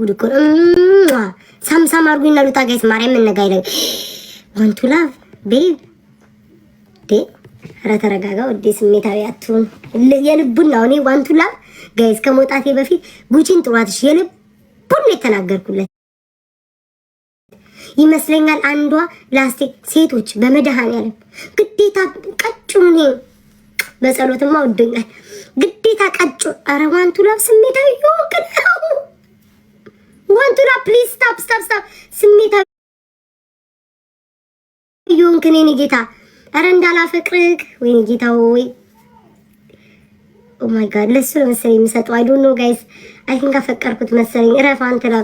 ጉድ እኮ ሳምሳም አርጉኝና ሉጣ ጋይስ ማርያም እንነጋይ ላይ want to love babe ኧረ ተረጋጋ ወዴ ስሜታዊ አትሁን የልቡን ነው እኔ want to love ጋይስ ከመውጣቴ በፊት ጉቺን ጥሯትሽ የልቡን የተናገርኩለት ይመስለኛል አንዷ ላስቲክ ሴቶች በመድኃኒዓለም ግዴታ ቀጭኔ በጸሎትማ ወደኛል ግዴታ ቀጭ ኧረ want to love ስሜታዊ ይሆን want to love please stop ስሜታዊ ይሁን ከኔ ጌታ አረ እንዳላፈቅርክ ወይ ጌታው ወይ ኦ ማይ ጋድ ለሱ መሰለኝ የሚሰጠው አይ ዶንት ኖ ጋይስ አይ ቲንክ አፈቀርኩት መሰለኝ ረፍ አንተ ላ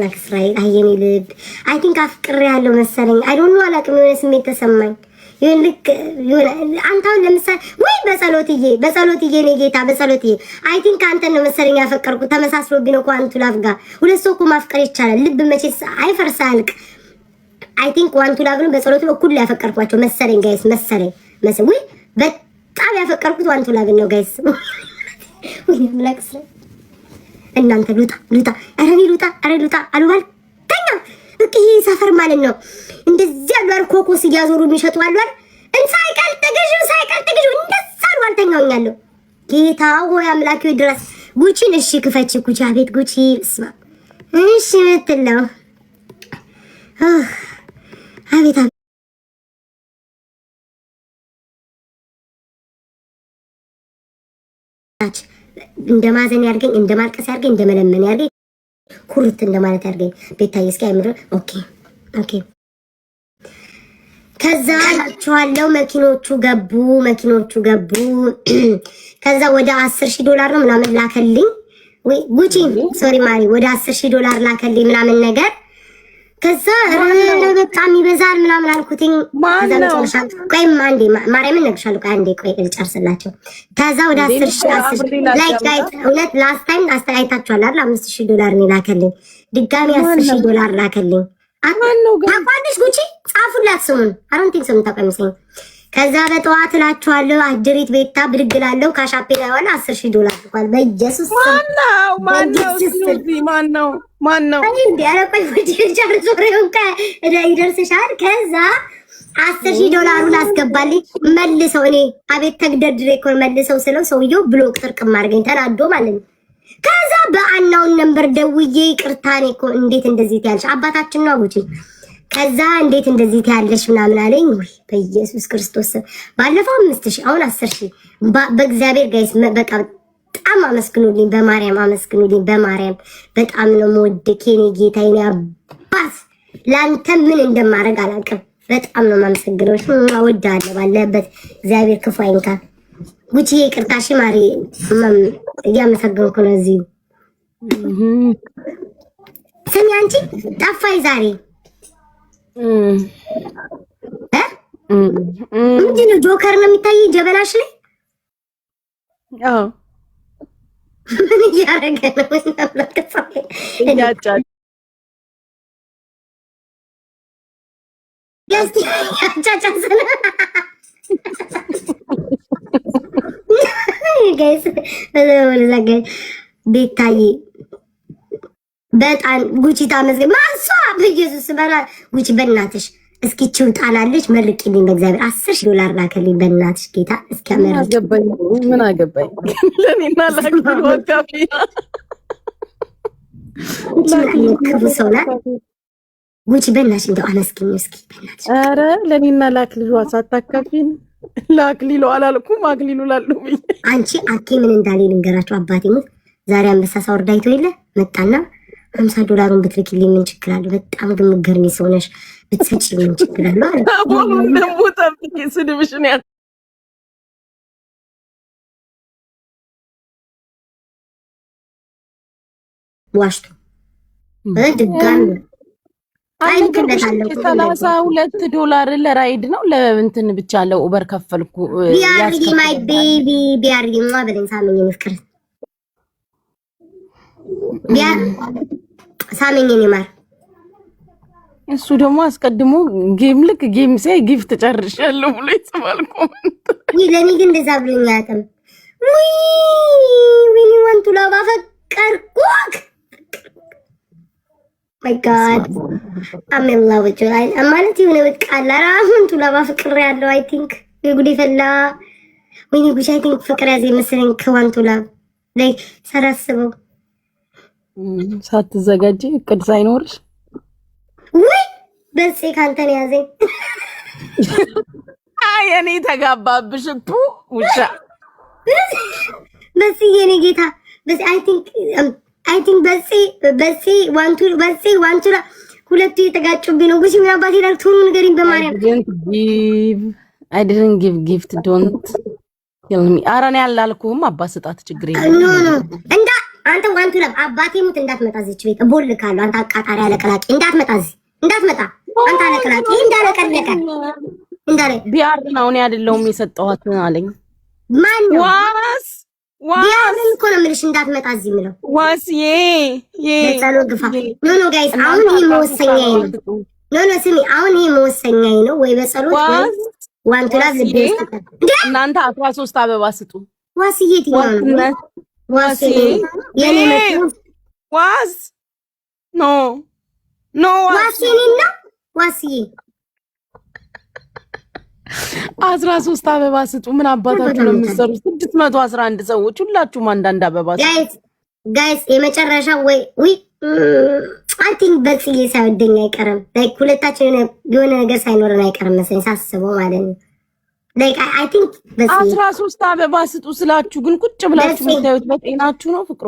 ላክስ ራይት አየኔ ልብ አይ ቲንክ አፍቅሬ ያለው መሰለኝ አይ ዶንት ኖ አላቅም የሆነ ስሜት ተሰማኝ ይሁን ልክ ይሁን አንተውን ለምሳሌ ወይ በጸሎትዬ ነው ጌታ በጸሎትዬ አይ ቲንክ አንተ ነው መሰለኝ ያፈቀርኩት ተመሳስሎብኝ ነው ኳንቱ ላፍጋ ሁለት ሰው እኮ ማፍቀር ይቻላል ልብ መቼስ አይፈርሳልቅ አይ ቲንክ ዋንቱ ላቭን በጸሎት በኩል ያፈቀርኳቸው መሰለኝ ጋይስ መሰለኝ ወይ በጣም ያፈቀርኩት ዋንቱ ላቭን ነው ጋይስ ወይ ምላክስ እናንተ ሉጣ አረ ሉጣ አሉባል ተኛ እኪ ሰፈር ማለት ነው እንደዚህ ያለው ኮኮስ እያዞሩ የሚሸጡ አሉ አይደል ሳይቀር ተገዥ እንደዛ አልተኛውኛለሁ ጌታ ሆይ አምላክ ድረስ ጉቺን እሺ ክፈች ጉቺ አቤት ጉቺ ስማ እሺ ምትለው አቤት እንደማዘን ያርገኝ እንደማልቀስ ያርገኝ እንደመለመን ያርገኝ ኩርት እንደማለት ያርገኝ ቤታዬ እስኪ አይምሮ ኦኬ ከዛ አላችኋለሁ መኪኖቹ ገቡ ከዛ ወደ $10,000 ነው ምናምን ላከልኝ ወይ ጉቺ ሶሪ ማሪ ወደ $10,000 ላከልኝ ምናምን ነገር ከዛ በጣም ይበዛል ምናምን አልኩትኝ ቆይ አንዴ ማርያምን ነግሻለሁ ቆይ አንዴ ቆይ ልጨርስላቸው ከዛ ወደ 10,000 ላይክ እውነት ላስት ታይም አስተያየታችኋል አይደል $5,000 ነው ላከልኝ ድጋሚ $10,000 ላከልኝ አቋንሽ ጉቺ ጻፉላት ስሙን አሮን ቲንክ ስሙን ታቀምሰኝ ከዛ በጠዋት እላችኋለሁ አድሪት ቤታ ብድግላለሁ ካሻፔ ላይ ዋላ $10,000 ልኳል በኢየሱስ ማነው እንዴ አረቆይ ወዲህ ጃር ዞሬው ይደርስሻል ከዛ $10,000 አስገባልኝ መልሰው እኔ አቤት ተግደድሬ እኮ መልሰው ስለው ሰውየው ብሎክ ጥርቅም አድርገኝ ተናዶ ማለት ነው ከዛ በአናውን ነምበር ደውዬ ይቅርታኔ እኮ እንዴት እንደዚህ ትያለሽ አባታችን ነው ጉቺ ከዛ እንዴት እንደዚህ ትያለሽ ምናምን አለኝ ወይ በኢየሱስ ክርስቶስ ባለፈው 5,000 አሁን 10,000 በእግዚአብሔር ጋይስ በቃ በጣም አመስግኑልኝ በማርያም አመስግኑልኝ በማርያም በጣም ነው የምወድህ የኔ ጌታ የኔ አባት ላንተ ምን እንደማደርግ አላውቅም በጣም ነው የማመሰግነው እወድሃለሁ ባለበት እግዚአብሔር ክፉ አይንካ ጉቺ ይቅርታሽ ማሪ እያመሰገንኩ ነው እዚህ ስሚ አንቺ ጠፋይ ዛሬ ምንድን ነው ጆከር ነው የሚታይ ጀበናሽ ላይ አዎ ምን እያደረገ ነው ቤታዬ በጣም ጉቺ ታመስገን ማሷ በኢየሱስ በላ ጉቺ በእናትሽ እስኪ ጣላለች መልቂልኝ በእግዚአብሔር $10,000 ላከልኝ በእናትሽ ጌታ እስኪ ምን አገባኝ ለኔና ላክሉ ወካፊ ክፉ ሰው ናት ጉቺ በእናትሽ እንደው አመስግኝ እስኪ በእናትሽ ኧረ ለኔና ላክሉ ሳታካፊን ላክሊሉ አላልኩም አክሊሉ ላለው አንቺ አኬ ምን እንዳለ ልንገራቸው አባቴ ሙት ዛሬ አንበሳ ሳወርዳይቶ የለ መጣና $50 ብትልኪልኝ ምን ችግር አለው በጣም ግን ምገርሚ ሰው ነሽ ብትሰጪ ምን ችግር አለው አሁን ደግሞ ጠብቂ ስድብሽን ያ ዋሽቶ ድጋሚ $32 ለራይድ ነው ለእንትን ብቻ ለኡበር ከፈልኩ ቢያርጊ ማይ ቤቢ ቢያርጊ ማበለኝ ሳመኝ መስከረ ቢያር ሳመኝ ነማር እሱ ደግሞ አስቀድሞ ጌም ሳይ ጊፍት ጨርሻለሁ ብሎ ይጽፋል ኮሜንት ለኔ ግን እንደዛ ብሎኝ አያውቅም ወይ ዋንቱ ላባ ፈቀርኩክ ማይ ጋድ አሜላ ወጭ ማለት የሆነ በቃ አላራምንቱ ለባፍቅር ያለው አይ ቲንክ የጉዴ ፈላ ወይኔ ጉሽ አይ ቲንክ ፍቅር ያዘ መሰለኝ ከዋንቱ ላይ ሳላስበው ሳትዘጋጂ እቅድ ሳይኖርሽ ወይ በሴ ካንተን ያዘኝ አይ እኔ ተጋባብሽ ቱ ውሻ በሴ የኔ ጌታ በሴ አይ ቲንክ በሴ ዋንቱ ሁለቱ የተጋጩብኝ ነው። ጉሽ ምን አባቴ ላይ ቶሎ ንገሪኝ በማርያም I didn't give gift don't kill me አራኔ ያላልኩም አባት ስጣት ችግር የለም ኖ እንዳ አንተ ዋንቱ አባቴ ሙት እንዳትመጣ እዚች ቤት ቦልካለሁ አንተ አቃጣሪ አለቀላቂ እንዳትመጣ አንተ አለቀላቂ እንዳለቀለቀ እንዳለ ቢያር ነው እኔ አይደለሁም የሰጠኋት አለኝ ማን ነው ዋስ ቢያርን እኮ ነው የምልሽ እንዳትመጣ እዚህ ምለው ዋስ ለጸሎ ግፋ ኖ ጋይስ አሁን ይሄ መወሰኛዬ ነው ኖ ስሚ አሁን ይሄ መወሰኛዬ ነው ወይ በጸሎት ወይ ዋንቱ ልብ ይስጣል እናንተ 13 አበባ ስጡ ዋስዬ ትይኛው ዋስዬ የኔ መጥቶ ዋስ ኖ ዋስዬና ዋስዬ 13 አበባ ስጡ ምን አባታችሁ ነው የምትሰሩት 611 ሰዎች ሁላችሁም አንዳንድ አበባ ስጡ ጋይስ የመጨረሻ ወይ አይ ቲንክ በጽዬ ሳይወደኝ አይቀርም ላይክ ሁለታችን የሆነ ነገር ሳይኖረን አይቀርም መሰለኝ ሳስበው ማለት ነው ላይክ አይ ቲንክ በጽዬ 13 አበባ ስጡ ስላችሁ ግን ቁጭ ብላችሁ የምታዩት በጤናችሁ ነው ፍቅሩ